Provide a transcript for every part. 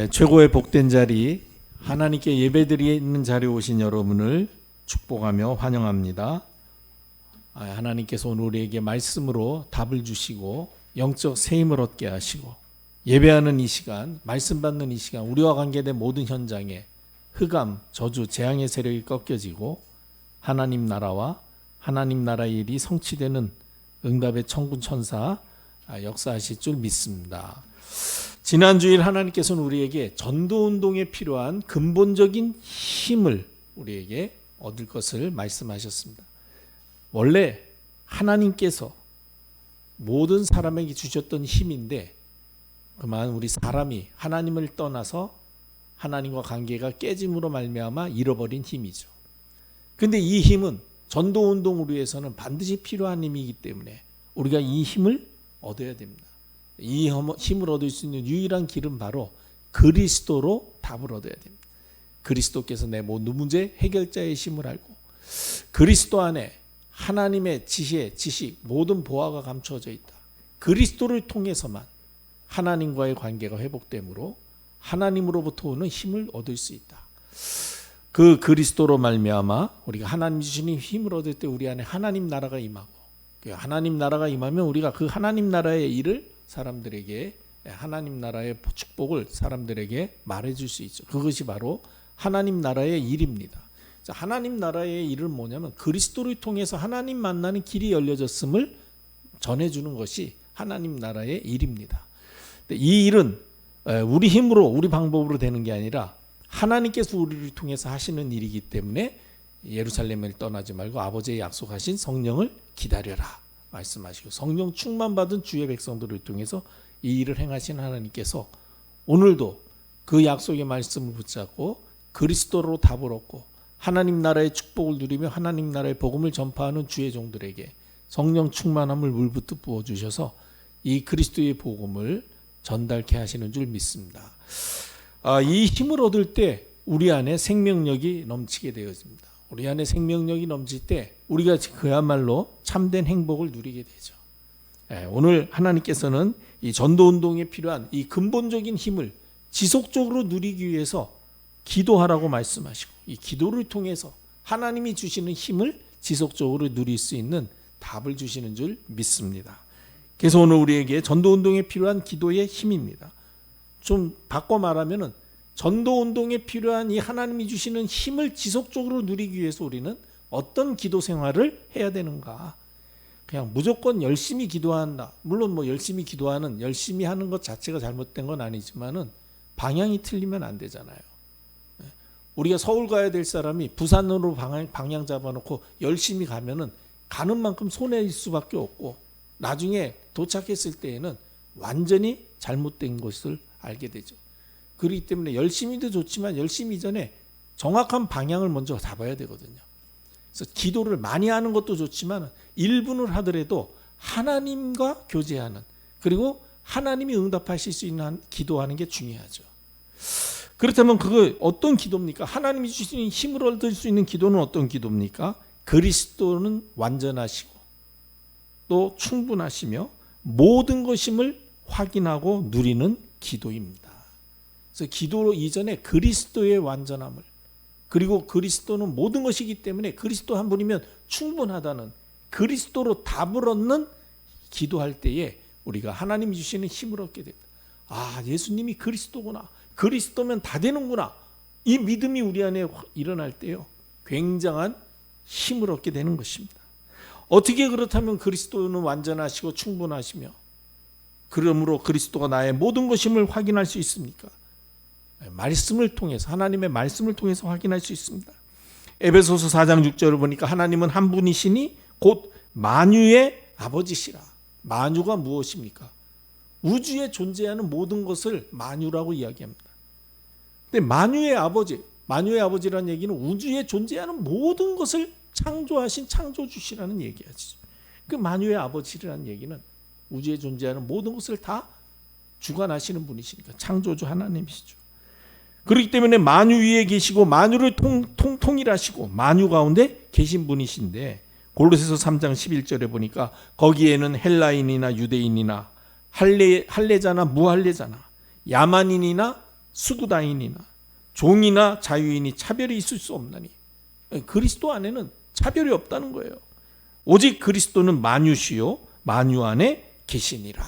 최고의 복된 자리, 하나님께 예배드리는 자리에 오신 여러분을 축복하며 환영합니다. 하나님께서 오늘 우리에게 말씀으로 답을 주시고 영적 새 힘을 얻게 하시고 예배하는 이 시간, 말씀 받는 이 시간, 우리와 관계된 모든 현장에 흑암, 저주, 재앙의 세력이 꺾여지고 하나님 나라와 하나님 나라의 일이 성취되는 응답의 천군 천사 역사하실 줄 믿습니다. 지난 주일 하나님께서는 우리에게 전도운동에 필요한 근본적인 힘을 우리에게 얻을 것을 말씀하셨습니다. 원래 하나님께서 모든 사람에게 주셨던 힘인데 그만 우리 사람이 하나님을 떠나서 하나님과 관계가 깨짐으로 말미암아 잃어버린 힘이죠. 그런데 이 힘은 전도운동을 위해서는 반드시 필요한 힘이기 때문에 우리가 이 힘을 얻어야 됩니다. 이 힘을 얻을 수 있는 유일한 길은 바로 그리스도로 답을 얻어야 됩니다. 그리스도께서 내 모든 문제 해결자의 힘을 알고 그리스도 안에 하나님의 지혜, 지식, 모든 보화가 감추어져 있다. 그리스도를 통해서만 하나님과의 관계가 회복되므로 하나님으로부터 오는 힘을 얻을 수 있다. 그 그리스도로 말미암아 우리가 하나님 주시는 힘을 얻을 때 우리 안에 하나님 나라가 임하고 하나님 나라가 임하면 우리가 그 하나님 나라의 일을 사람들에게 하나님 나라의 축복을 사람들에게 말해줄 수 있죠. 그것이 바로 하나님 나라의 일입니다. 하나님 나라의 일은 뭐냐면 그리스도를 통해서 하나님 만나는 길이 열려졌음을 전해주는 것이 하나님 나라의 일입니다. 이 일은 우리 힘으로 우리 방법으로 되는 게 아니라 하나님께서 우리를 통해서 하시는 일이기 때문에 예루살렘을 떠나지 말고 아버지의 약속하신 성령을 기다려라 말씀하시고 성령 충만 받은 주의 백성들을 통해서 이 일을 행하신 하나님께서 오늘도 그 약속의 말씀을 붙잡고 그리스도로 답을 얻고 하나님 나라의 축복을 누리며 하나님 나라의 복음을 전파하는 주의 종들에게 성령 충만함을 물붓듯 부어주셔서 이 그리스도의 복음을 전달케 하시는 줄 믿습니다. 이 힘을 얻을 때 우리 안에 생명력이 넘치게 되어집니다. 우리 안에 생명력이 넘칠 때 우리가 그야말로 참된 행복을 누리게 되죠. 오늘 하나님께서는 이 전도운동에 필요한 이 근본적인 힘을 지속적으로 누리기 위해서 기도하라고 말씀하시고 이 기도를 통해서 하나님이 주시는 힘을 지속적으로 누릴 수 있는 답을 주시는 줄 믿습니다. 그래서 오늘 우리에게 전도운동에 필요한 기도의 힘입니다. 좀 바꿔 말하면은 전도운동에 필요한 이 하나님이 주시는 힘을 지속적으로 누리기 위해서 우리는 어떤 기도 생활을 해야 되는가? 그냥 무조건 열심히 기도한다. 물론 열심히 하는 것 자체가 잘못된 건 아니지만은 방향이 틀리면 안 되잖아요. 우리가 서울 가야 될 사람이 부산으로 방향 잡아놓고 열심히 가면은 가는 만큼 손해일 수밖에 없고 나중에 도착했을 때에는 완전히 잘못된 것을 알게 되죠. 그렇기 때문에 열심히도 좋지만 열심히 전에 정확한 방향을 먼저 잡아야 되거든요. 그래서 기도를 많이 하는 것도 좋지만 1분을 하더라도 하나님과 교제하는 그리고 하나님이 응답하실 수 있는 기도하는 게 중요하죠. 그렇다면 그거 어떤 기도입니까? 하나님이 주시는 힘을 얻을 수 있는 기도는 어떤 기도입니까? 그리스도는 완전하시고 또 충분하시며 모든 것임을 확인하고 누리는 기도입니다. 그래서 기도 이전에 그리스도의 완전함을 그리고 그리스도는 모든 것이기 때문에 그리스도 한 분이면 충분하다는 그리스도로 답을 얻는 기도할 때에 우리가 하나님이 주시는 힘을 얻게 됩니다. 예수님이 그리스도구나. 그리스도면 다 되는구나. 이 믿음이 우리 안에 일어날 때요. 굉장한 힘을 얻게 되는 것입니다. 어떻게 그렇다면 그리스도는 완전하시고 충분하시며 그러므로 그리스도가 나의 모든 것임을 확인할 수 있습니까? 말씀을 통해서 하나님의 말씀을 통해서 확인할 수 있습니다. 에베소서 4장 6절을 보니까 하나님은 한 분이시니 곧 만유의 아버지시라. 만유가 무엇입니까? 우주에 존재하는 모든 것을 만유라고 이야기합니다. 근데 만유의 아버지라는 얘기는 우주에 존재하는 모든 것을 창조하신 창조주시라는 얘기하죠. 그 만유의 아버지라는 얘기는 우주에 존재하는 모든 것을 다 주관하시는 분이시니까 창조주 하나님이시죠. 그렇기 때문에 만유 위에 계시고 만유를 통일하시고 만유 가운데 계신 분이신데 골로새서 3장 11절에 보니까 거기에는 헬라인이나 유대인이나 할례자나 무할례자나 야만인이나 수구다인이나 종이나 자유인이 차별이 있을 수 없나니. 그리스도 안에는 차별이 없다는 거예요. 오직 그리스도는 만유시요 만유 안에 계시니라.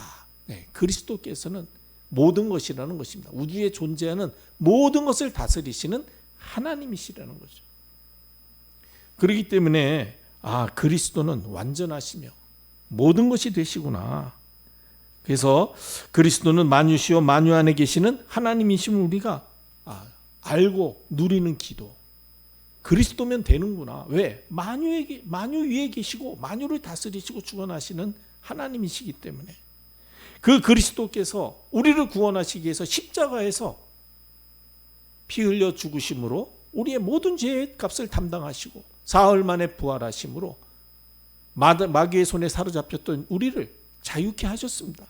그리스도께서는 모든 것이라는 것입니다. 우주에 존재하는 모든 것을 다스리시는 하나님이시라는 거죠. 그렇기 때문에 그리스도는 완전하시며 모든 것이 되시구나. 그래서 그리스도는 만유시요 만유 안에 계시는 하나님이심을 우리가 알고 누리는 기도. 그리스도면 되는구나. 왜? 만유 위에 계시고 만유를 다스리시고 주관하시는 하나님이시기 때문에. 그 그리스도께서 우리를 구원하시기 위해서 십자가에서 피 흘려 죽으심으로 우리의 모든 죄의 값을 담당하시고 사흘 만에 부활하심으로 마귀의 손에 사로잡혔던 우리를 자유케 하셨습니다.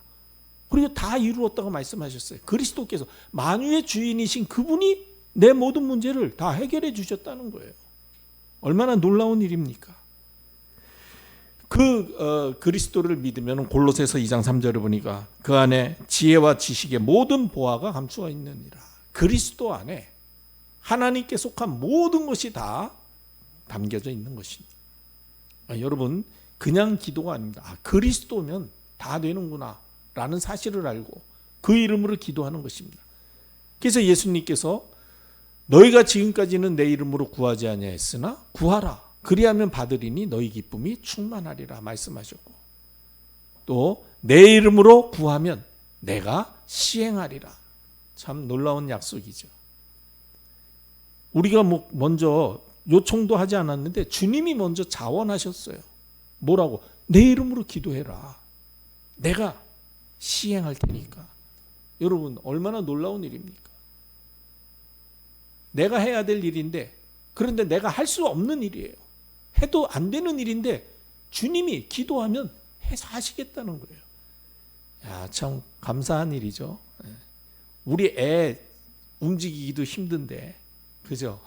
그리고 다 이루었다고 말씀하셨어요. 그리스도께서 만유의 주인이신 그분이 내 모든 문제를 다 해결해 주셨다는 거예요. 얼마나 놀라운 일입니까? 그리스도를 믿으면 골로새서 2장 3절을 보니까 그 안에 지혜와 지식의 모든 보화가 감추어 있느니라. 그리스도 안에 하나님께 속한 모든 것이 다 담겨져 있는 것입니다. 여러분, 그냥 기도가 아닙니다. 그리스도면 다 되는구나 라는 사실을 알고 그 이름으로 기도하는 것입니다. 그래서 예수님께서 너희가 지금까지는 내 이름으로 구하지 아니하였으나 구하라. 그리하면 받으리니 너희 기쁨이 충만하리라 말씀하셨고, 또 내 이름으로 구하면 내가 시행하리라. 참 놀라운 약속이죠. 우리가 먼저 요청도 하지 않았는데 주님이 먼저 자원하셨어요. 뭐라고? 내 이름으로 기도해라. 내가 시행할 테니까. 여러분, 얼마나 놀라운 일입니까? 내가 해야 될 일인데, 그런데 내가 할 수 없는 일이에요. 해도 안 되는 일인데 주님이 기도하면 해서 하시겠다는 거예요. 참 감사한 일이죠. 우리 애 움직이기도 힘든데, 그죠?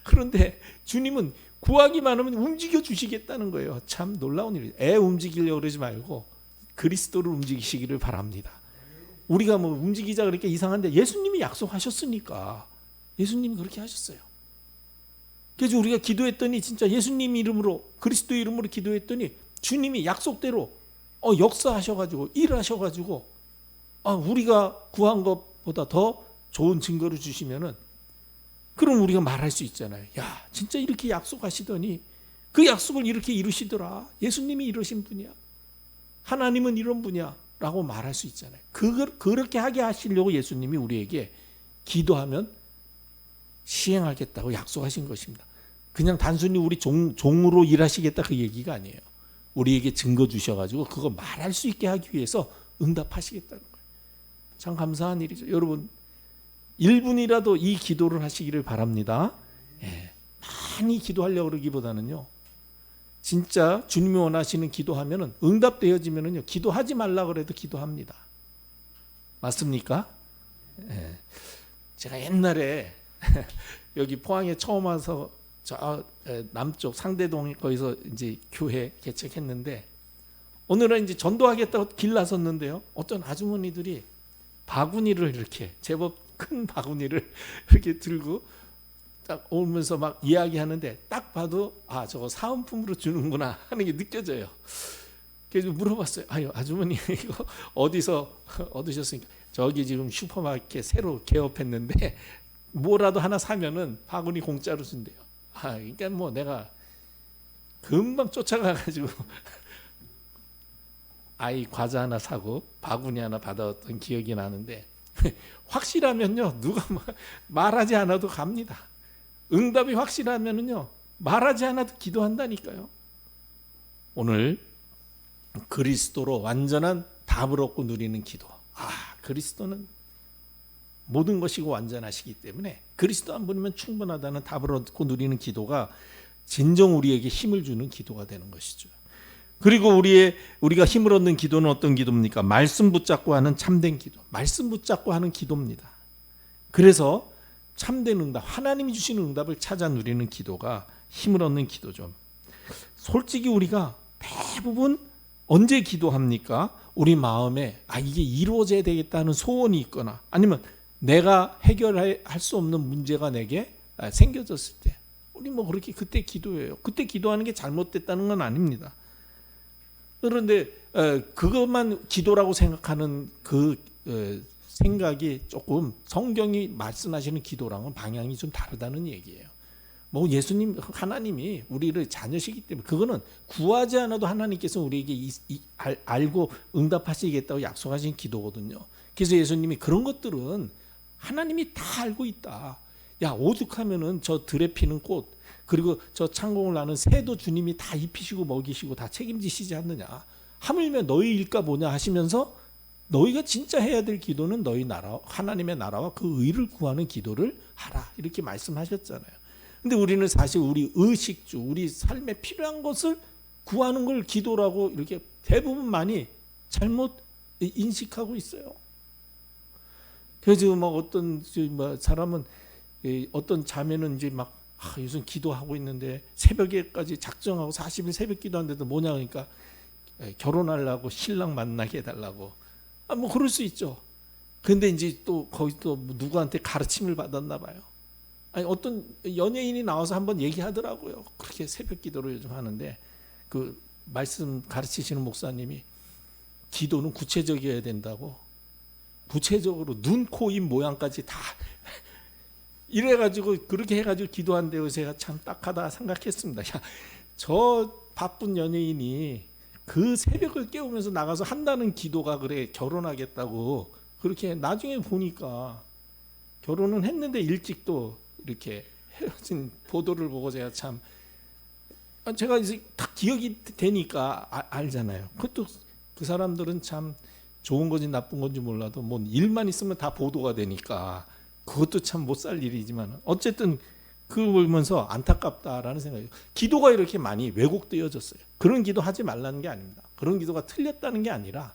그런데 주님은 구하기만 하면 움직여 주시겠다는 거예요. 참 놀라운 일이에요. 애 움직이려고 그러지 말고 그리스도를 움직이시기를 바랍니다. 우리가 움직이자 그렇게 이상한데 예수님이 약속하셨으니까 예수님이 그렇게 하셨어요. 그래서 우리가 기도했더니 진짜 예수님 이름으로, 그리스도 이름으로 기도했더니 주님이 약속대로 역사하셔가지고 일하셔가지고 우리가 구한 것보다 더 좋은 증거를 주시면은, 그럼 우리가 말할 수 있잖아요. 야, 진짜 이렇게 약속하시더니 그 약속을 이렇게 이루시더라. 예수님이 이러신 분이야. 하나님은 이런 분이야. 라고 말할 수 있잖아요. 그렇게 하게 하시려고 예수님이 우리에게 기도하면 시행하겠다고 약속하신 것입니다. 그냥 단순히 우리 종으로 일하시겠다 그 얘기가 아니에요. 우리에게 증거 주셔가지고 그거 말할 수 있게 하기 위해서 응답하시겠다는 거예요. 참 감사한 일이죠. 여러분, 1분이라도 이 기도를 하시기를 바랍니다. 많이 기도하려고 그러기보다는요, 진짜 주님이 원하시는 기도하면은 응답되어지면은요, 기도하지 말라 그래도 기도합니다. 맞습니까? 제가 옛날에 여기 포항에 처음 와서 저 남쪽 상대동 거기서 이제 교회 개척했는데, 오늘은 이제 전도하겠다고 길 나섰는데요, 어떤 아주머니들이 바구니를 이렇게 제법 큰 바구니를 이렇게 들고 딱 오면서 막 이야기하는데, 딱 봐도 저거 사은품으로 주는구나 하는 게 느껴져요. 그래서 물어봤어요. 아주머니 이거 어디서 얻으셨습니까? 저기 지금 슈퍼마켓 새로 개업했는데 뭐라도 하나 사면은 바구니 공짜로 준대요. 그러니까 내가 금방 쫓아가가지고 아이 과자 하나 사고 바구니 하나 받아왔던 기억이 나는데, 확실하면요, 누가 말하지 않아도 갑니다. 응답이 확실하면은요, 말하지 않아도 기도한다니까요. 오늘 그리스도로 완전한 답을 얻고 누리는 기도. 그리스도는 모든 것이고 완전하시기 때문에 그리스도 한 분이면 충분하다는 답을 얻고 누리는 기도가 진정 우리에게 힘을 주는 기도가 되는 것이죠. 그리고 우리가 힘을 얻는 기도는 어떤 기도입니까? 말씀 붙잡고 하는 참된 기도. 말씀 붙잡고 하는 기도입니다. 그래서 참된 응답, 하나님이 주시는 응답을 찾아 누리는 기도가 힘을 얻는 기도죠. 솔직히 우리가 대부분 언제 기도합니까? 우리 마음에 이게 이루어져야 되겠다는 소원이 있거나, 아니면 내가 해결할 수 없는 문제가 내게 생겨졌을 때 우리 뭐 그렇게 그때 기도해요. 그때 기도하는 게 잘못됐다는 건 아닙니다. 그런데 그것만 기도라고 생각하는 그 생각이 조금 성경이 말씀하시는 기도랑은 방향이 좀 다르다는 얘기예요. 뭐 예수님 하나님이 우리를 자녀시기 때문에 그거는 구하지 않아도 하나님께서 우리에게 알고 응답하시겠다고 약속하신 기도거든요. 그래서 예수님이 그런 것들은 하나님이 다 알고 있다. 야, 오죽하면은 저 들에 피는 꽃 그리고 저 창공을 나는 새도 주님이 다 입히시고 먹이시고 다 책임지시지 않느냐. 하물며 너희 일까 뭐냐 하시면서 너희가 진짜 해야 될 기도는 너희 나라 하나님의 나라와 그 의를 구하는 기도를 하라. 이렇게 말씀하셨잖아요. 근데 우리는 사실 우리 의식주, 우리 삶에 필요한 것을 구하는 걸 기도라고 이렇게 대부분 많이 잘못 인식하고 있어요. 그래서 막 어떤 사람은 어떤 자매는 이제 막 요즘 기도하고 있는데 새벽에까지 작정하고 40일 새벽 기도하는데도 뭐냐 그러니까 결혼하려고 신랑 만나게 해달라고. 뭐 그럴 수 있죠. 근데 이제 또 거기 또 누구한테 가르침을 받았나 봐요. 아니 어떤 연예인이 나와서 한번 얘기하더라고요. 그렇게 새벽 기도를 요즘 하는데 그 말씀 가르치시는 목사님이 기도는 구체적이어야 된다고. 구체적으로 눈, 코, 입 모양까지 다 이래가지고 그렇게 해가지고 기도한대요. 제가 참 딱하다 생각했습니다. 야, 저 바쁜 연예인이 그 새벽을 깨우면서 나가서 한다는 기도가 그래 결혼하겠다고 그렇게 나중에 보니까 결혼은 했는데 일찍 또 이렇게 헤어진 보도를 보고 제가 참 제가 이제 딱 기억이 되니까 알잖아요. 그것도 그 사람들은 참 좋은 건지 나쁜 건지 몰라도 뭐 일만 있으면 다 보도가 되니까 그것도 참 못 살 일이지만 어쨌든 그걸 보면서 안타깝다라는 생각이에요. 기도가 이렇게 많이 왜곡되어졌어요. 그런 기도 하지 말라는 게 아닙니다. 그런 기도가 틀렸다는 게 아니라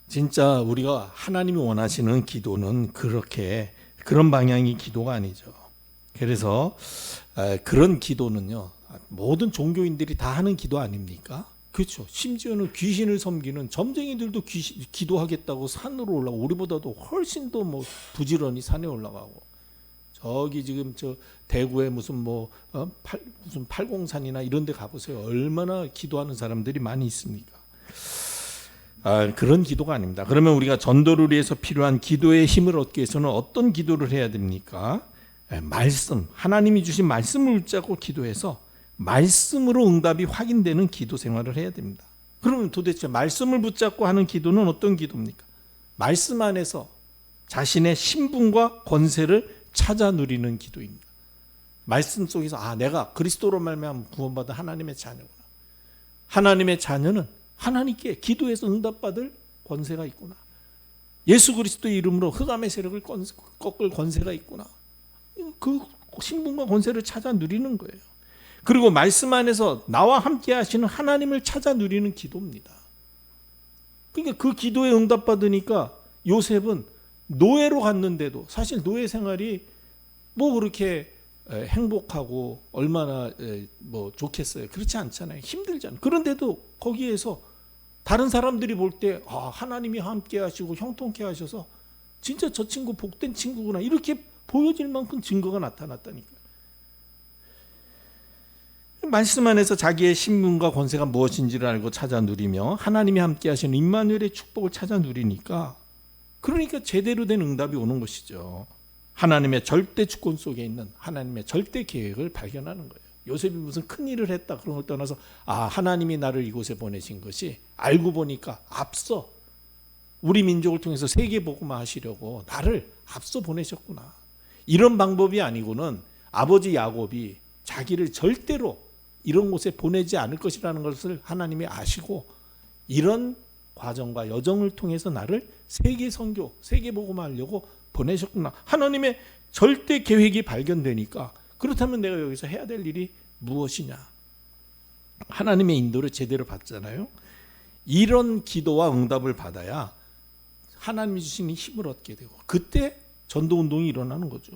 진짜 우리가 하나님이 원하시는 기도는 그런 방향의 기도가 아니죠. 그래서 그런 기도는요. 모든 종교인들이 다 하는 기도 아닙니까? 그렇죠. 심지어는 귀신을 섬기는 점쟁이들도 기도하겠다고 산으로 올라가고 우리보다도 훨씬 더 뭐 부지런히 산에 올라가고 저기 지금 저 대구에 무슨 무슨 팔공산이나 이런 데 가보세요. 얼마나 기도하는 사람들이 많이 있습니까? 그런 기도가 아닙니다. 그러면 우리가 전도를 위해서 필요한 기도의 힘을 얻기 위해서는 어떤 기도를 해야 됩니까? 말씀, 하나님이 주신 말씀을 붙잡고 기도해서 말씀으로 응답이 확인되는 기도 생활을 해야 됩니다. 그러면 도대체 말씀을 붙잡고 하는 기도는 어떤 기도입니까? 말씀 안에서 자신의 신분과 권세를 찾아 누리는 기도입니다. 말씀 속에서 내가 그리스도로 말미암아 구원받은 하나님의 자녀구나. 하나님의 자녀는 하나님께 기도해서 응답받을 권세가 있구나. 예수 그리스도의 이름으로 흑암의 세력을 꺾을 권세가 있구나. 그 신분과 권세를 찾아 누리는 거예요. 그리고 말씀 안에서 나와 함께 하시는 하나님을 찾아 누리는 기도입니다. 그러니까 그 기도에 응답받으니까 요셉은 노예로 갔는데도 사실 노예 생활이 뭐 그렇게 행복하고 얼마나 뭐 좋겠어요. 그렇지 않잖아요. 힘들잖아요. 그런데도 거기에서 다른 사람들이 볼 때 하나님이 함께 하시고 형통케 하셔서 진짜 저 친구 복된 친구구나 이렇게 보여질 만큼 증거가 나타났다니까요. 말씀 안에서 자기의 신분과 권세가 무엇인지를 알고 찾아 누리며 하나님이 함께 하시는 임마누엘의 축복을 찾아 누리니까 그러니까 제대로 된 응답이 오는 것이죠. 하나님의 절대 주권 속에 있는 하나님의 절대 계획을 발견하는 거예요. 요셉이 무슨 큰일을 했다 그런 걸 떠나서 하나님이 나를 이곳에 보내신 것이 알고 보니까 앞서 우리 민족을 통해서 세계 복음화 하시려고 나를 앞서 보내셨구나. 이런 방법이 아니고는 아버지 야곱이 자기를 절대로 이런 곳에 보내지 않을 것이라는 것을 하나님이 아시고 이런 과정과 여정을 통해서 나를 세계 선교, 세계 복음화하려고 보내셨구나. 하나님의 절대 계획이 발견되니까 그렇다면 내가 여기서 해야 될 일이 무엇이냐? 하나님의 인도를 제대로 받잖아요. 이런 기도와 응답을 받아야 하나님이 주신 힘을 얻게 되고 그때 전도운동이 일어나는 거죠.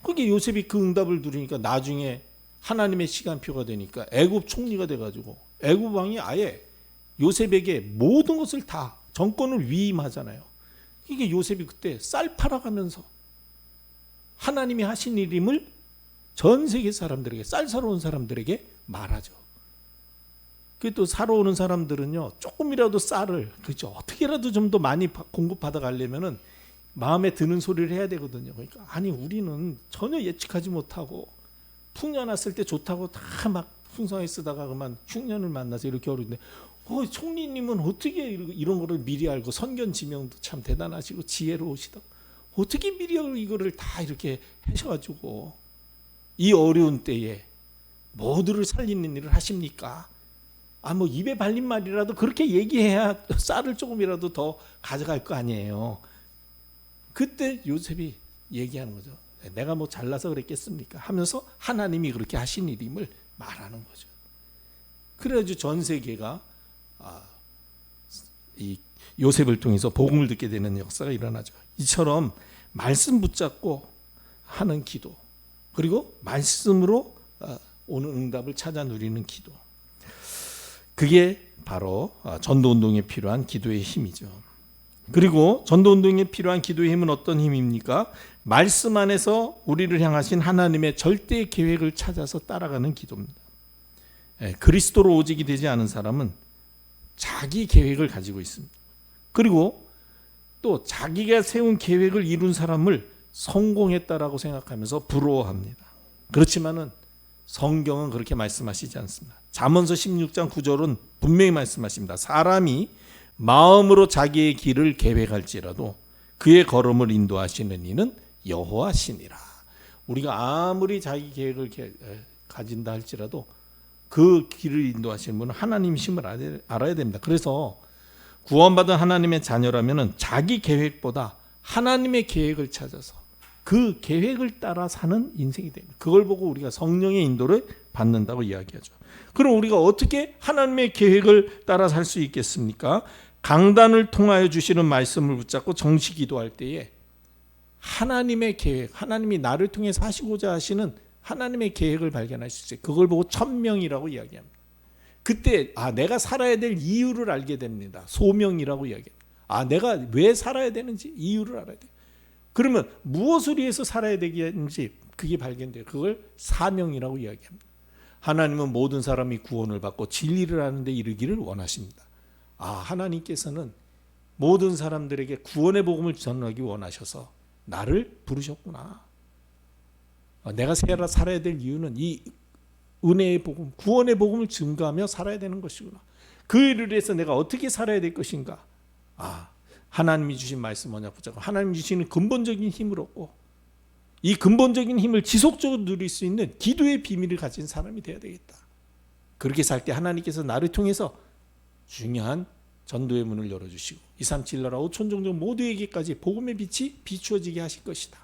그게 요셉이 그 응답을 누리니까 나중에 하나님의 시간표가 되니까 애굽 총리가 돼가지고 애굽 왕이 아예 요셉에게 모든 것을 다 정권을 위임하잖아요. 이게 요셉이 그때 쌀 팔아가면서 하나님이 하신 일임을 전 세계 사람들에게, 쌀 사러 온 사람들에게 말하죠. 그 또 사러 오는 사람들은요, 조금이라도 쌀을, 그렇죠, 어떻게라도 좀 더 많이 공급받아 가려면은 마음에 드는 소리를 해야 되거든요. 그러니까 아니 우리는 전혀 예측하지 못하고 풍년 왔을 때 좋다고 다 막 풍성하게 쓰다가 그만 흉년을 만나서 이렇게 어려운데, 총리님은 어떻게 이런 거를 미리 알고, 선견 지명도 참 대단하시고 지혜로우시다, 어떻게 미리 이거를 다 이렇게 하셔가지고 이 어려운 때에 모두를 살리는 일을 하십니까? 뭐 입에 발린 말이라도 그렇게 얘기해야 쌀을 조금이라도 더 가져갈 거 아니에요. 그때 요셉이 얘기하는 거죠. 내가 뭐 잘나서 그랬겠습니까? 하면서 하나님이 그렇게 하신 일임을 말하는 거죠. 그래가지고 전 세계가 이 요셉을 통해서 복음을 듣게 되는 역사가 일어나죠. 이처럼 말씀 붙잡고 하는 기도, 그리고 말씀으로 오는 응답을 찾아 누리는 기도, 그게 바로 전도운동에 필요한 기도의 힘이죠. 그리고 전도운동에 필요한 기도의 힘은 어떤 힘입니까? 말씀 안에서 우리를 향하신 하나님의 절대 계획을 찾아서 따라가는 기도입니다. 그리스도로 오직이 되지 않은 사람은 자기 계획을 가지고 있습니다. 그리고 또 자기가 세운 계획을 이룬 사람을 성공했다라고 생각하면서 부러워합니다. 그렇지만은 성경은 그렇게 말씀하시지 않습니다. 잠언서 16장 9절은 분명히 말씀하십니다. 사람이 마음으로 자기의 길을 계획할지라도 그의 걸음을 인도하시는 이는 여호와시니라. 우리가 아무리 자기 계획을 가진다 할지라도 그 길을 인도하시는 분은 하나님이심을 알아야 됩니다. 그래서 구원받은 하나님의 자녀라면 자기 계획보다 하나님의 계획을 찾아서 그 계획을 따라 사는 인생이 됩니다. 그걸 보고 우리가 성령의 인도를 받는다고 이야기하죠. 그럼 우리가 어떻게 하나님의 계획을 따라 살 수 있겠습니까? 강단을 통하여 주시는 말씀을 붙잡고 정시 기도할 때에 하나님의 계획, 하나님이 나를 통해서 하시고자 하시는 하나님의 계획을 발견할 수 있어요. 그걸 보고 천명이라고 이야기합니다. 그때 내가 살아야 될 이유를 알게 됩니다. 소명이라고 이야기합니다. 내가 왜 살아야 되는지 이유를 알아야 돼요. 그러면 무엇을 위해서 살아야 되는지 그게 발견돼요. 그걸 사명이라고 이야기합니다. 하나님은 모든 사람이 구원을 받고 진리를 아는 데 이르기를 원하십니다. 하나님께서는 모든 사람들에게 구원의 복음을 전하기 원하셔서 나를 부르셨구나. 내가 살아야 될 이유는 이 은혜의 복음, 구원의 복음을 증거하며 살아야 되는 것이구나. 그 일을 위해서 내가 어떻게 살아야 될 것인가. 하나님이 주신 말씀 언약 붙잡고 하나님이 주시는 근본적인 힘을 얻고 이 근본적인 힘을 지속적으로 누릴 수 있는 기도의 비밀을 가진 사람이 되어야 되겠다. 그렇게 살 때 하나님께서 나를 통해서 중요한 전도의 문을 열어주시고 237 나라 5천 종족 모두에게까지 복음의 빛이 비추어지게 하실 것이다.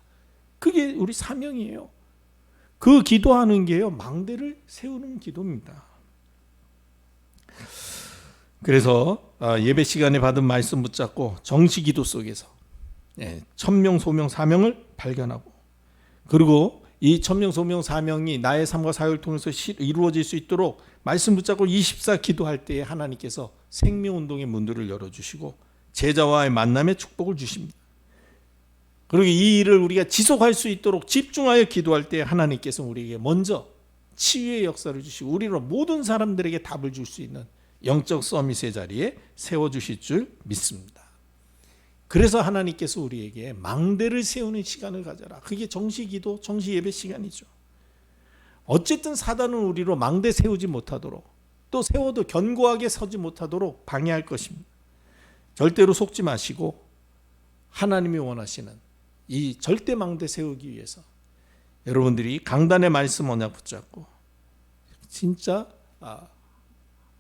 그게 우리 사명이에요. 그 기도하는 게요, 망대를 세우는 기도입니다. 그래서 예배 시간에 받은 말씀 붙잡고 정시 기도 속에서 천명, 소명, 사명을 발견하고, 그리고 이 천명, 소명, 사명이 나의 삶과 사역을 통해서 이루어질 수 있도록 말씀 붙잡고 24 기도할 때에 하나님께서 생명운동의 문들을 열어주시고 제자와의 만남의 축복을 주십니다. 그리고 이 일을 우리가 지속할 수 있도록 집중하여 기도할 때 하나님께서 우리에게 먼저 치유의 역사를 주시고 우리로 모든 사람들에게 답을 줄 수 있는 영적 서밋의 자리에 세워주실 줄 믿습니다. 그래서 하나님께서 우리에게 망대를 세우는 시간을 가져라. 그게 정시기도, 정시예배 시간이죠. 어쨌든 사단은 우리로 망대 세우지 못하도록, 또 세워도 견고하게 서지 못하도록 방해할 것입니다. 절대로 속지 마시고 하나님이 원하시는 이 절대 망대 세우기 위해서 여러분들이 강단의 말씀 언약 붙잡고 진짜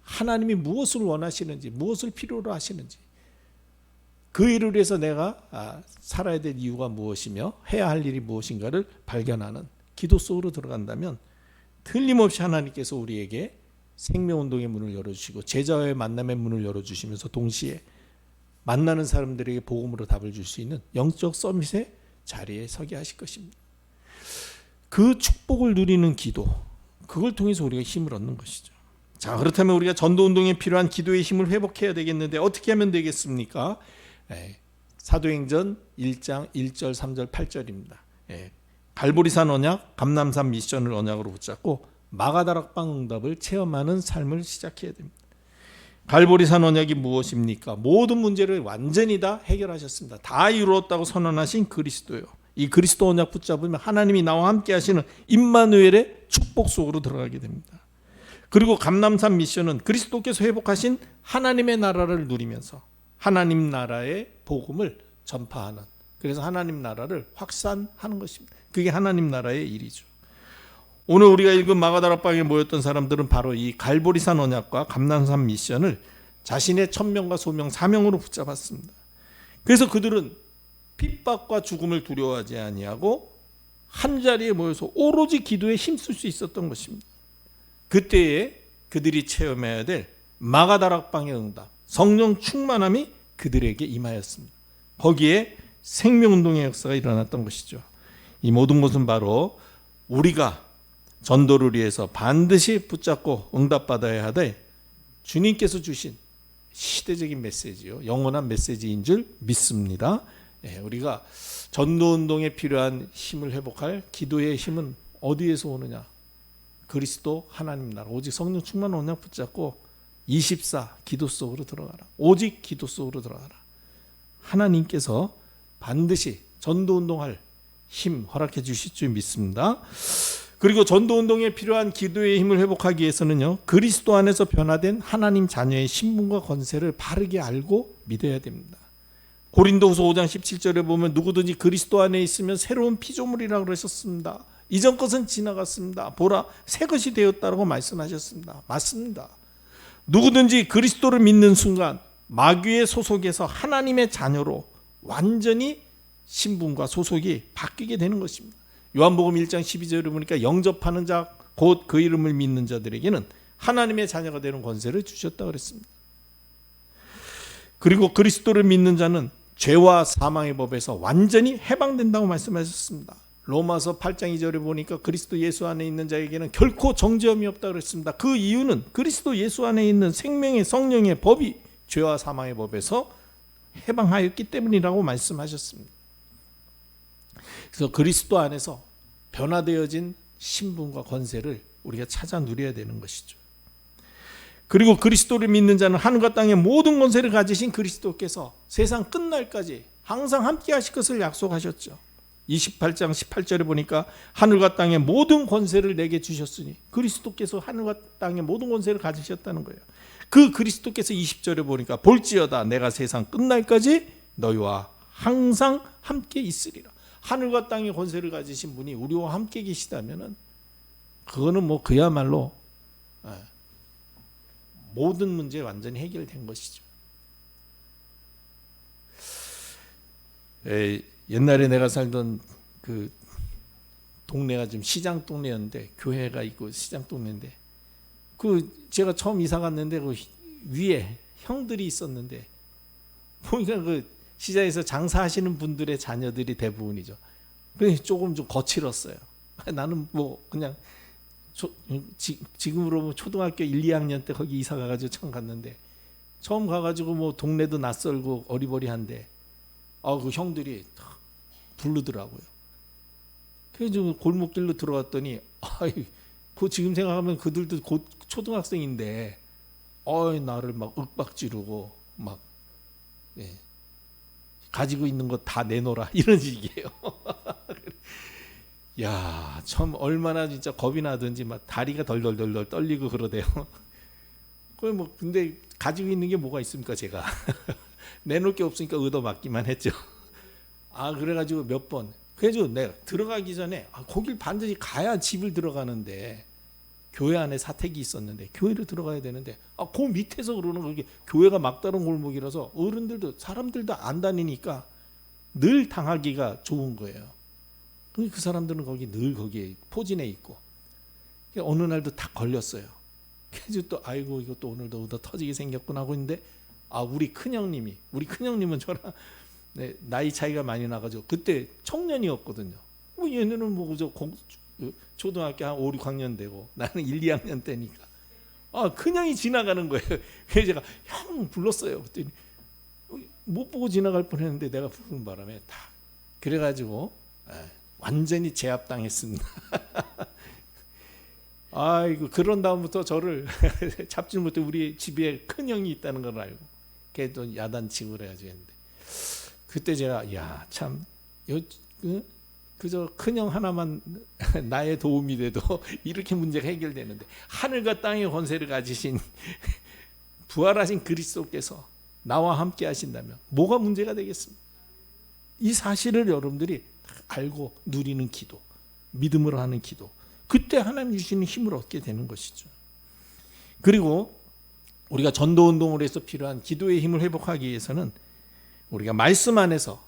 하나님이 무엇을 원하시는지, 무엇을 필요로 하시는지, 그 일을 위해서 내가 살아야 될 이유가 무엇이며 해야 할 일이 무엇인가를 발견하는 기도 속으로 들어간다면 틀림없이 하나님께서 우리에게 생명운동의 문을 열어주시고 제자와의 만남의 문을 열어주시면서 동시에 만나는 사람들에게 복음으로 답을 줄 수 있는 영적 서밋의 자리에 서게 하실 것입니다. 그 축복을 누리는 기도, 그걸 통해서 우리가 힘을 얻는 것이죠. 자, 그렇다면 우리가 전도운동에 필요한 기도의 힘을 회복해야 되겠는데 어떻게 하면 되겠습니까? 사도행전 1장 1절 3절 8절입니다. 갈보리산 언약, 감람산 미션을 언약으로 붙잡고 마가다락방 응답을 체험하는 삶을 시작해야 됩니다. 갈보리산 언약이 무엇입니까? 모든 문제를 완전히 다 해결하셨습니다. 다 이루었다고 선언하신 그리스도요. 이 그리스도 언약 붙잡으면 하나님이 나와 함께 하시는 임마누엘의 축복 속으로 들어가게 됩니다. 그리고 감람산 미션은 그리스도께서 회복하신 하나님의 나라를 누리면서 하나님 나라의 복음을 전파하는, 그래서 하나님 나라를 확산하는 것입니다. 그게 하나님 나라의 일이죠. 오늘 우리가 읽은 마가다락방에 모였던 사람들은 바로 이 갈보리산 언약과 감람산 미션을 자신의 천명과 소명, 사명으로 붙잡았습니다. 그래서 그들은 핍박과 죽음을 두려워하지 아니하고 한 자리에 모여서 오로지 기도에 힘쓸 수 있었던 것입니다. 그때에 그들이 체험해야 될 마가다락방의 응답, 성령 충만함이 그들에게 임하였습니다. 거기에 생명운동의 역사가 일어났던 것이죠. 이 모든 것은 바로 우리가 전도를 위해서 반드시 붙잡고 응답받아야 하되 주님께서 주신 시대적인 메시지요, 영원한 메시지인 줄 믿습니다. 우리가 전도운동에 필요한 힘을 회복할 기도의 힘은 어디에서 오느냐? 그리스도 하나님 나라, 오직 성령 충만 언약 붙잡고 24 기도 속으로 들어가라. 오직 기도 속으로 들어가라. 하나님께서 반드시 전도운동할 힘 허락해 주실 줄 믿습니다. 그리고 전도운동에 필요한 기도의 힘을 회복하기 위해서는요, 그리스도 안에서 변화된 하나님 자녀의 신분과 권세를 바르게 알고 믿어야 됩니다. 고린도후서 5장 17절에 보면 누구든지 그리스도 안에 있으면 새로운 피조물이라고 그러셨습니다. 이전 것은 지나갔습니다. 보라, 새 것이 되었다라고 말씀하셨습니다. 맞습니다. 누구든지 그리스도를 믿는 순간 마귀의 소속에서 하나님의 자녀로 완전히 신분과 소속이 바뀌게 되는 것입니다. 요한복음 1장 12절에 보니까 영접하는 자 곧 그 이름을 믿는 자들에게는 하나님의 자녀가 되는 권세를 주셨다고 그랬습니다. 그리고 그리스도를 믿는 자는 죄와 사망의 법에서 완전히 해방된다고 말씀하셨습니다. 로마서 8장 2절에 보니까 그리스도 예수 안에 있는 자에게는 결코 정죄함이 없다고 그랬습니다. 그 이유는 그리스도 예수 안에 있는 생명의 성령의 법이 죄와 사망의 법에서 해방하였기 때문이라고 말씀하셨습니다. 그래서 그리스도 안에서 변화되어진 신분과 권세를 우리가 찾아 누려야 되는 것이죠. 그리고 그리스도를 믿는 자는 하늘과 땅의 모든 권세를 가지신 그리스도께서 세상 끝날까지 항상 함께 하실 것을 약속하셨죠. 28장 18절에 보니까 하늘과 땅의 모든 권세를 내게 주셨으니, 그리스도께서 하늘과 땅의 모든 권세를 가지셨다는 거예요. 그 그리스도께서 20절에 보니까 볼지어다 내가 세상 끝날까지 너희와 항상 함께 있으리라. 하늘과 땅의 권세를 가지신 분이 우리와 함께 계시다면은 그거는 뭐 그야말로 모든 문제 완전히 해결된 것이죠. 옛날에 내가 살던 그 동네가 좀 시장 동네였는데, 교회가 있고 시장 동네인데, 그 제가 처음 이사 갔는데 그 위에 형들이 있었는데 보니까 그 시장에서 장사하시는 분들의 자녀들이 대부분이죠. 그래서 조금 좀 거칠었어요. 나는 뭐 그냥 지금으로 보면 초등학교 1, 2학년 때 거기 이사 가가지고 처음 갔는데, 처음 가가지고 뭐 동네도 낯설고 어리버리한데 그 형들이 부르더라고요. 그래서 골목길로 들어갔더니 그 지금 생각하면 그들도 곧 초등학생인데 나를 막 윽박지르고 막 가지고 있는 거 다 내놓으라 이런 식이에요. 야, 참 얼마나 진짜 겁이 나든지 막 다리가 덜덜덜 떨리고 그러대요. 근데 가지고 있는 게 뭐가 있습니까, 제가. 내놓을 게 없으니까 얻어맞기만 했죠. 그래가지고 몇 번. 그래서 내가 들어가기 전에 거길 반드시 가야 집을 들어가는데, 교회 안에 사택이 있었는데 교회를 들어가야 되는데 그 밑에서 그러는 거기 교회가 막다른 골목이라서 어른들도 사람들도 안 다니니까 늘 당하기가 좋은 거예요. 그 사람들은 늘 거기에 포진해 있고, 어느 날도 딱 걸렸어요. 그래서 또 이것도 오늘도 얻어 터지게 생겼구나 하고 있는데 우리 큰형님은 저랑 나이 차이가 많이 나가지고 그때 청년이었거든요. 얘네는 뭐 초등학교 한 5, 6학년 되고 나는 1, 2학년 때니까 큰형이 지나가는 거예요. 그래서 제가 형 불렀어요. 그랬더니 못 보고 지나갈 뻔했는데 내가 부르는 바람에 다 그래가지고 완전히 제압당했습니다. 아이고 그런 다음부터 저를 잡지 못해 우리 집에 큰 형이 있다는 걸 알고 걔도 야단치고 그래가지고 했는데 그때 제가 참 그저 큰형 하나만 나의 도움이 돼도 이렇게 문제가 해결되는데 하늘과 땅의 권세를 가지신 부활하신 그리스도께서 나와 함께 하신다면 뭐가 문제가 되겠습니까? 이 사실을 여러분들이 알고 누리는 기도, 믿음으로 하는 기도, 그때 하나님 주시는 힘을 얻게 되는 것이죠. 그리고 우리가 전도운동을 해서 필요한 기도의 힘을 회복하기 위해서는 우리가 말씀 안에서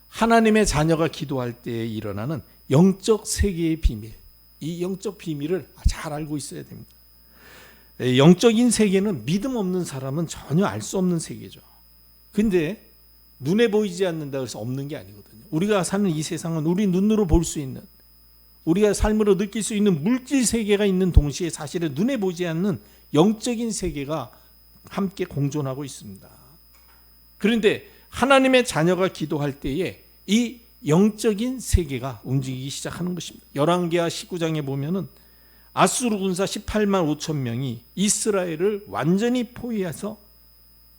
하나님의 자녀가 기도할 때에 일어나는 영적 세계의 비밀, 이 영적 비밀을 잘 알고 있어야 됩니다. 영적인 세계는 믿음 없는 사람은 전혀 알 수 없는 세계죠. 근데 눈에 보이지 않는다 그래서 없는 게 아니거든요. 우리가 사는 이 세상은 우리 눈으로 볼 수 있는, 우리가 삶으로 느낄 수 있는 물질 세계가 있는 동시에 사실은 눈에 보이지 않는 영적인 세계가 함께 공존하고 있습니다. 그런데 하나님의 자녀가 기도할 때에 이 영적인 세계가 움직이기 시작하는 것입니다. 열왕기하 19장에 보면은 아수르 군사 18만 5천 명이 이스라엘을 완전히 포위해서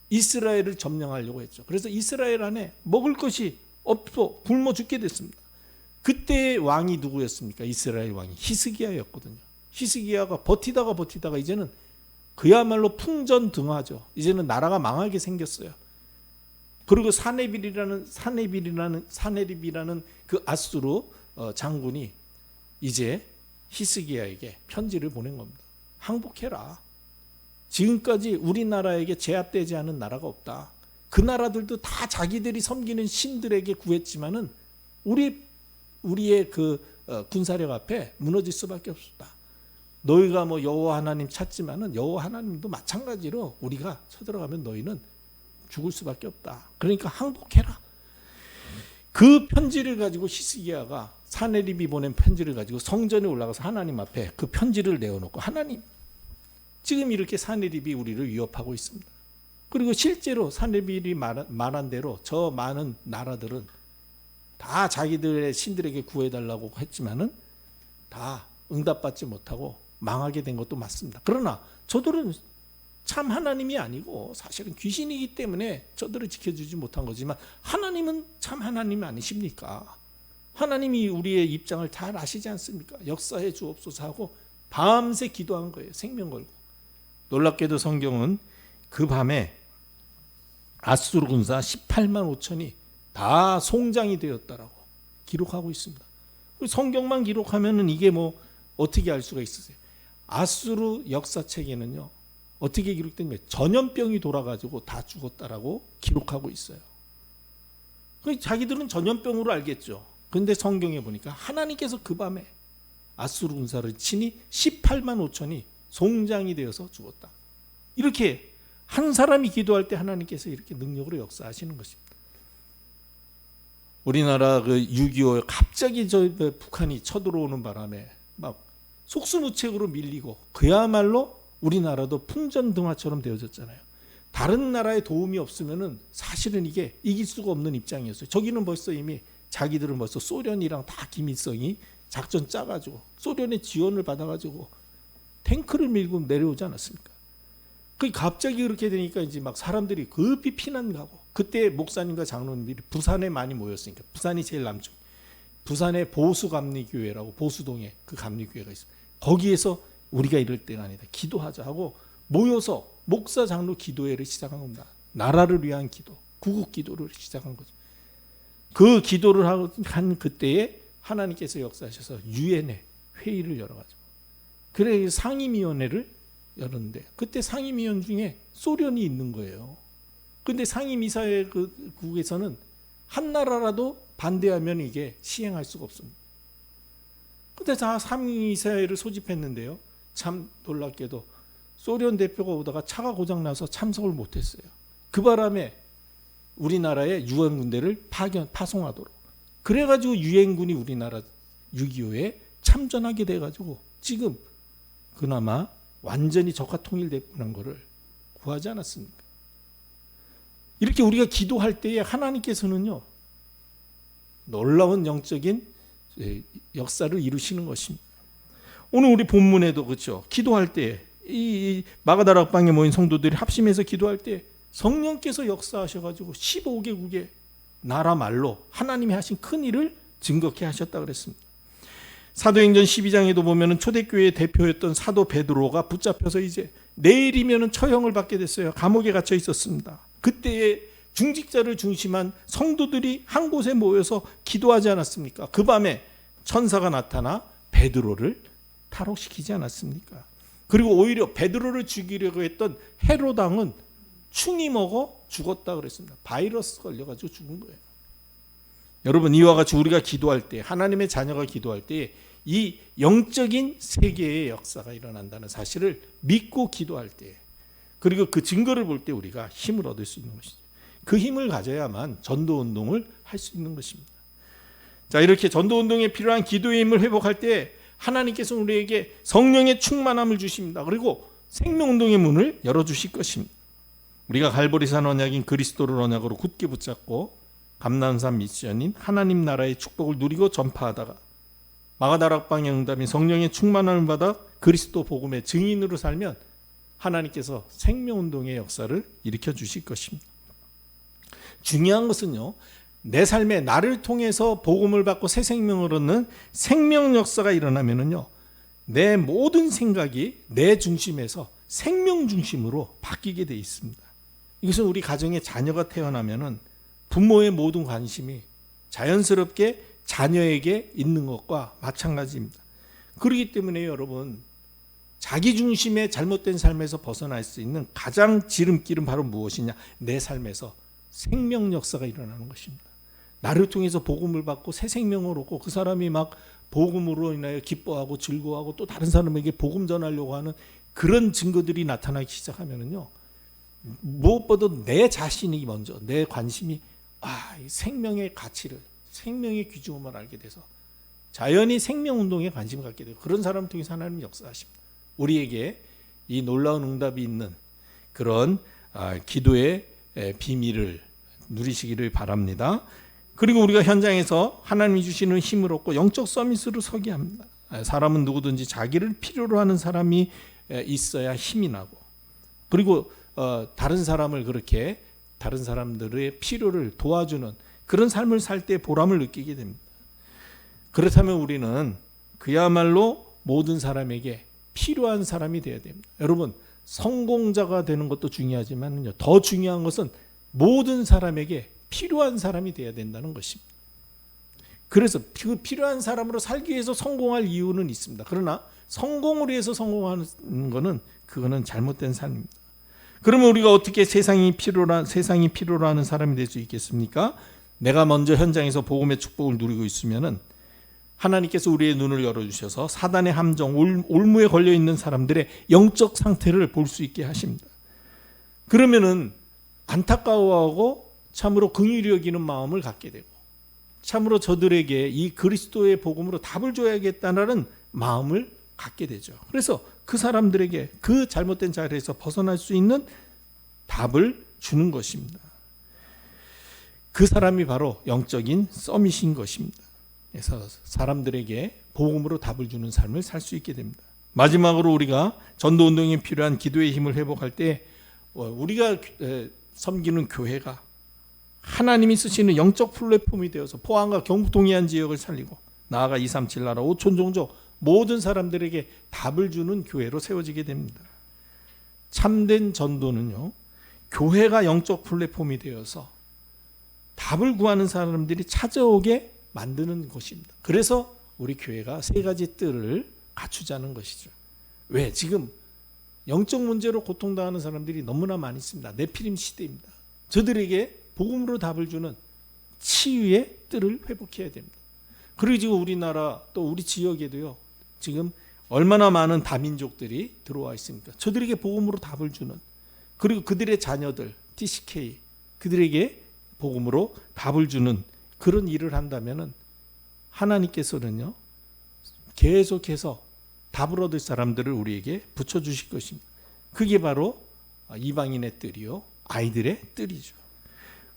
이스라엘을 점령하려고 했죠. 그래서 이스라엘 안에 먹을 것이 없어 굶어 죽게 됐습니다. 그때의 왕이 누구였습니까? 이스라엘 왕이 히스기야였거든요. 히스기야가 버티다가 이제는 그야말로 풍전등화죠. 이제는 나라가 망하게 생겼어요. 그리고 사네립이라는 그 아수르 장군이 이제 히스기야에게 편지를 보낸 겁니다. 항복해라. 지금까지 우리나라에게 제압되지 않은 나라가 없다. 그 나라들도 다 자기들이 섬기는 신들에게 구했지만은 우리의 그 군사력 앞에 무너질 수밖에 없었다. 너희가 뭐 여호와 하나님 찾지만은 여호와 하나님도 마찬가지로 우리가 쳐들어가면 너희는 죽을 수밖에 없다. 그러니까 항복해라. 그 편지를 가지고 히스기야가 사네립이 보낸 편지를 가지고 성전에 올라가서 하나님 앞에 그 편지를 내어놓고 하나님 지금 이렇게 사네립이 우리를 위협하고 있습니다. 그리고 실제로 사네립이 말한 대로 저 많은 나라들은 다 자기들의 신들에게 구해달라고 했지만은 다 응답받지 못하고 망하게 된 것도 맞습니다. 그러나 저들은 참 하나님이 아니고 사실은 귀신이기 때문에 저들을 지켜주지 못한 거지만 하나님은 참 하나님 아니십니까? 하나님이 우리의 입장을 잘 아시지 않습니까? 역사해 주옵소서 하고 밤새 기도한 거예요. 생명 걸고. 놀랍게도 성경은 그 밤에 아수르 군사 18만 5천이 다 송장이 되었다라고 기록하고 있습니다. 성경만 기록하면은 이게 뭐 어떻게 알 수가 있으세요? 아수르 역사책에는요. 어떻게 기록된 거예요? 전염병이 돌아가지고 다 죽었다라고 기록하고 있어요. 자기들은 전염병으로 알겠죠. 그런데 성경에 보니까 하나님께서 그 밤에 아수르 군사를 치니 18만 5천이 송장이 되어서 죽었다. 이렇게 한 사람이 기도할 때 하나님께서 이렇게 능력으로 역사하시는 것입니다. 우리나라 그 6.25 갑자기 저 북한이 쳐들어오는 바람에 막 속수무책으로 밀리고 그야말로 우리나라도 풍전등화처럼 되어졌잖아요. 다른 나라의 도움이 없으면은 사실은 이게 이길 수가 없는 입장이었어요. 저기는 벌써 이미 자기들은 벌써 소련이랑 다 김일성이 작전 짜가지고 소련의 지원을 받아가지고 탱크를 밀고 내려오지 않았습니까? 그 갑자기 그렇게 되니까 이제 막 사람들이 급히 피난 가고 그때 목사님과 장로님들이 부산에 많이 모였으니까 부산이 제일 남쪽 부산에 보수감리교회라고 보수동에 그 감리교회가 있습니다. 거기에서 우리가 이럴 때가 아니다. 기도하자 하고 모여서 목사 장로 기도회를 시작한 겁니다. 나라를 위한 기도, 구국 기도를 시작한 거죠. 그 기도를 한 그때에 하나님께서 역사하셔서 유엔의 회의를 열어가지고 그래 상임위원회를 열었는데 그때 상임위원 중에 소련이 있는 거예요. 근데 상임이사회국에서는 한 나라라도 반대하면 이게 시행할 수가 없습니다. 근데 다 상임이사회를 소집했는데요. 참 놀랍게도 소련 대표가 오다가 차가 고장나서 참석을 못했어요. 그 바람에 우리나라에 유엔 군대를 파송하도록 그래가지고 유엔군이 우리나라 6.25에 참전하게 돼가지고 지금 그나마 완전히 적화 통일된 거를 구하지 않았습니까? 이렇게 우리가 기도할 때에 하나님께서는요, 놀라운 영적인 역사를 이루시는 것입니다. 오늘 우리 본문에도 그렇죠. 기도할 때 이 마가다락방에 모인 성도들이 합심해서 기도할 때 성령께서 역사하셔가지고 15개국의 나라 말로 하나님이 하신 큰 일을 증거케 하셨다 그랬습니다. 사도행전 12장에도 보면은 초대교회의 대표였던 사도 베드로가 붙잡혀서 이제 내일이면은 처형을 받게 됐어요. 감옥에 갇혀 있었습니다. 그때에 중직자를 중심한 성도들이 한 곳에 모여서 기도하지 않았습니까? 그 밤에 천사가 나타나 베드로를 탈옥시키지 않았습니까? 그리고 오히려 베드로를 죽이려고 했던 헤롯 왕은 충이 먹어 죽었다 그랬습니다. 바이러스 걸려가지고 죽은 거예요. 여러분, 이와 같이 우리가 기도할 때, 하나님의 자녀가 기도할 때 이 영적인 세계의 역사가 일어난다는 사실을 믿고 기도할 때, 그리고 그 증거를 볼 때 우리가 힘을 얻을 수 있는 것이죠. 그 힘을 가져야만 전도운동을 할 수 있는 것입니다. 자, 이렇게 전도운동에 필요한 기도의 힘을 회복할 때 하나님께서 우리에게 성령의 충만함을 주십니다. 그리고 생명운동의 문을 열어주실 것입니다. 우리가 갈보리산 언약인 그리스도를 언약으로 굳게 붙잡고 감난산 미션인 하나님 나라의 축복을 누리고 전파하다가 마가다락방의 응답인 성령의 충만함을 받아 그리스도 복음의 증인으로 살면 하나님께서 생명운동의 역사를 일으켜 주실 것입니다. 중요한 것은요, 내 삶에 나를 통해서 복음을 받고 새 생명을 얻는 생명 역사가 일어나면은요, 내 모든 생각이 내 중심에서 생명 중심으로 바뀌게 돼 있습니다. 이것은 우리 가정에 자녀가 태어나면은 부모의 모든 관심이 자연스럽게 자녀에게 있는 것과 마찬가지입니다. 그렇기 때문에 여러분, 자기 중심의 잘못된 삶에서 벗어날 수 있는 가장 지름길은 바로 무엇이냐? 내 삶에서 생명 역사가 일어나는 것입니다. 나를 통해서 복음을 받고 새 생명을 얻고 그 사람이 막 복음으로 인하여 기뻐하고 즐거워하고 또 다른 사람에게 복음 전하려고 하는 그런 증거들이 나타나기 시작하면은요, 무엇보다 내 자신이 먼저, 내 관심이 이 생명의 가치를, 생명의 귀중함을 알게 돼서 자연히 생명운동에 관심을 갖게 되고, 그런 사람을 통해서 하나님은 역사하십니다. 우리에게 이 놀라운 응답이 있는 그런 기도의 비밀을 누리시기를 바랍니다. 그리고 우리가 현장에서 하나님이 주시는 힘을 얻고 영적 서밋으로 서게 합니다. 사람은 누구든지 자기를 필요로 하는 사람이 있어야 힘이 나고, 그리고 다른 사람을 그렇게 다른 사람들의 필요를 도와주는 그런 삶을 살 때 보람을 느끼게 됩니다. 그렇다면 우리는 그야말로 모든 사람에게 필요한 사람이 되어야 됩니다. 여러분, 성공자가 되는 것도 중요하지만 더 중요한 것은 모든 사람에게 필요한 사람이 되어야 된다는 것입니다. 그래서 그 필요한 사람으로 살기 위해서 성공할 이유는 있습니다. 그러나 성공을 위해서 성공하는 것은 그거는 잘못된 삶입니다. 그러면 우리가 어떻게 세상이 필요로 하는 사람이 될 수 있겠습니까? 내가 먼저 현장에서 복음의 축복을 누리고 있으면은 하나님께서 우리의 눈을 열어주셔서 사단의 함정, 올무에 걸려있는 사람들의 영적 상태를 볼 수 있게 하십니다. 그러면은 안타까워하고 참으로 긍휼히 여기는 마음을 갖게 되고, 참으로 저들에게 이 그리스도의 복음으로 답을 줘야겠다는 마음을 갖게 되죠. 그래서 그 사람들에게 그 잘못된 자리에서 벗어날 수 있는 답을 주는 것입니다. 그 사람이 바로 영적인 서밋인 것입니다. 그래서 사람들에게 복음으로 답을 주는 삶을 살 수 있게 됩니다. 마지막으로 우리가 전도운동에 필요한 기도의 힘을 회복할 때 우리가 섬기는 교회가 하나님이 쓰시는 영적 플랫폼이 되어서 포항과 경북 동해안 지역을 살리고 나아가 237 나라 5천 종족 모든 사람들에게 답을 주는 교회로 세워지게 됩니다. 참된 전도는요, 교회가 영적 플랫폼이 되어서 답을 구하는 사람들이 찾아오게 만드는 것입니다. 그래서 우리 교회가 세 가지 뜰을 갖추자는 것이죠. 왜? 지금 영적 문제로 고통당하는 사람들이 너무나 많이 있습니다. 네피림 시대입니다. 저들에게 복음으로 답을 주는 치유의 뜰을 회복해야 됩니다. 그리고 지금 우리나라 또 우리 지역에도요, 지금 얼마나 많은 다민족들이 들어와 있습니까? 저들에게 복음으로 답을 주는, 그리고 그들의 자녀들 TCK 그들에게 복음으로 답을 주는 그런 일을 한다면은 하나님께서는요, 계속해서 답을 얻을 사람들을 우리에게 붙여주실 것입니다. 그게 바로 이방인의 뜰이요, 아이들의 뜰이죠.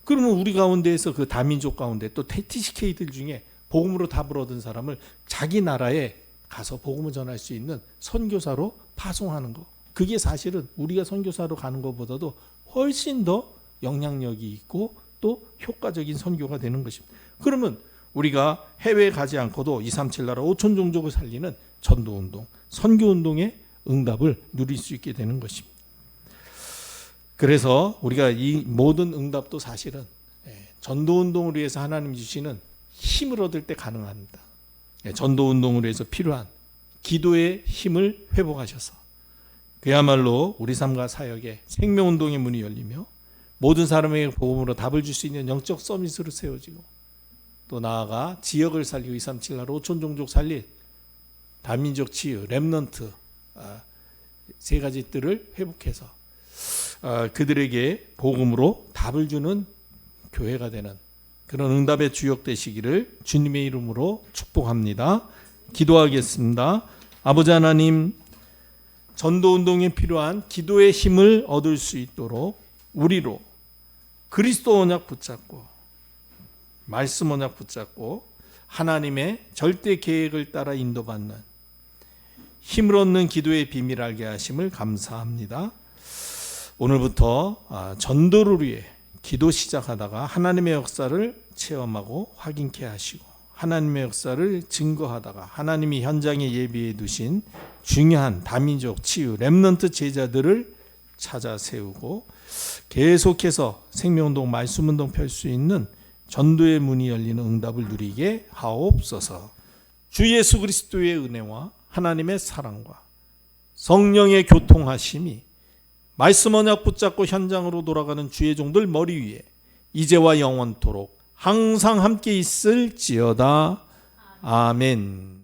그러면 우리 가운데에서 그 다민족 가운데 또 TCK들 중에 복음으로 답을 얻은 사람을 자기 나라에 가서 복음을 전할 수 있는 선교사로 파송하는 거. 그게 사실은 우리가 선교사로 가는 것보다도 훨씬 더 영향력이 있고 또 효과적인 선교가 되는 것입니다. 그러면 우리가 해외에 가지 않고도 237 나라 5천 종족을 살리는 전도운동, 선교운동의 응답을 누릴 수 있게 되는 것입니다. 그래서 우리가 이 모든 응답도 사실은 전도운동을 위해서 하나님 주시는 힘을 얻을 때 가능합니다. 전도운동을 위해서 필요한 기도의 힘을 회복하셔서 그야말로 우리 삶과 사역에 생명운동의 문이 열리며 모든 사람에게 복음으로 답을 줄 수 있는 영적 서밋으로 세워지고 또 나아가 지역을 살리고 237 나라 5천 종족 살릴 다민족 치유, 렘넌트 세 가지 뜰을 회복해서 그들에게 복음으로 답을 주는 교회가 되는 그런 응답의 주역 되시기를 주님의 이름으로 축복합니다. 기도하겠습니다. 아버지 하나님, 전도운동에 필요한 기도의 힘을 얻을 수 있도록 우리로 그리스도 언약 붙잡고 말씀 언약 붙잡고 하나님의 절대 계획을 따라 인도받는 힘을 얻는 기도의 비밀 알게 하심을 감사합니다. 오늘부터 전도를 위해 기도 시작하다가 하나님의 역사를 체험하고 확인케 하시고 하나님의 역사를 증거하다가 하나님이 현장에 예비해 두신 중요한 다민족 치유 렘넌트 제자들을 찾아 세우고 계속해서 생명운동 말씀운동 펼 수 있는 전도의 문이 열리는 응답을 누리게 하옵소서. 주 예수 그리스도의 은혜와 하나님의 사랑과 성령의 교통하심이 말씀 언약 붙잡고 현장으로 돌아가는 주의 종들 머리 위에 이제와 영원토록 항상 함께 있을지어다. 아멘.